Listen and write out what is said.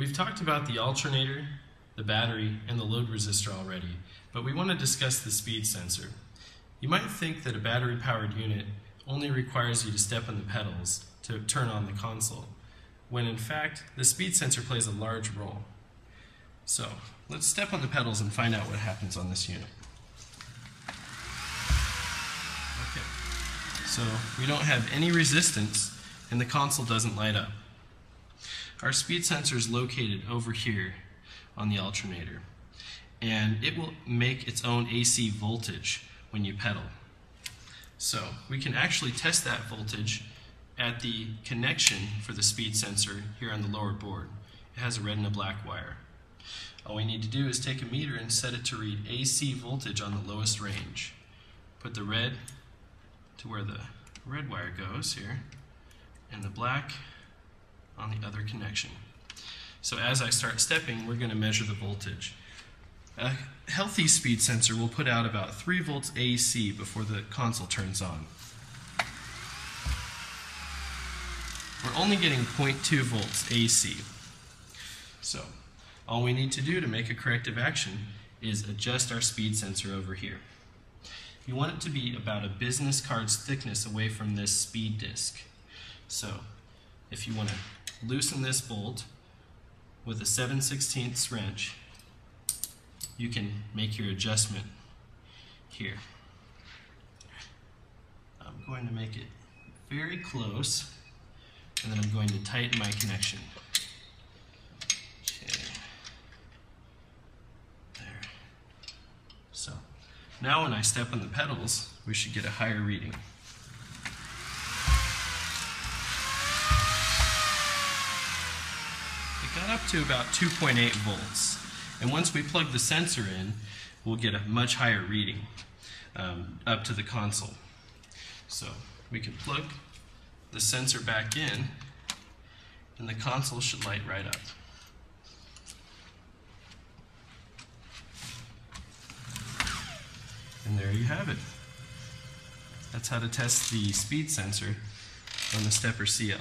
We've talked about the alternator, the battery, and the load resistor already, but we want to discuss the speed sensor. You might think that a battery-powered unit only requires you to step on the pedals to turn on the console, when in fact the speed sensor plays a large role. So let's step on the pedals and find out what happens on this unit. Okay, so we don't have any resistance and the console doesn't light up. Our speed sensor is located over here on the alternator, and it will make its own AC voltage when you pedal. So we can actually test that voltage at the connection for the speed sensor here on the lower board. It has a red and a black wire. All we need to do is take a meter and set it to read AC voltage on the lowest range. Put the red to where the red wire goes here, and the black on the other connection. So as I start stepping, we're going to measure the voltage. A healthy speed sensor will put out about 3 volts AC before the console turns on. We're only getting 0.2 volts AC. So all we need to do to make a corrective action is adjust our speed sensor over here. You want it to be about a business card's thickness away from this speed disc. So if you want to loosen this bolt with a 7/16 wrench, you can make your adjustment here. I'm going to make it very close, and then I'm going to tighten my connection. Okay. There. So now when I step on the pedals, we should get a higher reading. It got up to about 2.8 volts. And once we plug the sensor in, we'll get a much higher reading up to the console. So we can plug the sensor back in, and the console should light right up. And there you have it. That's how to test the speed sensor on the Stepper CL.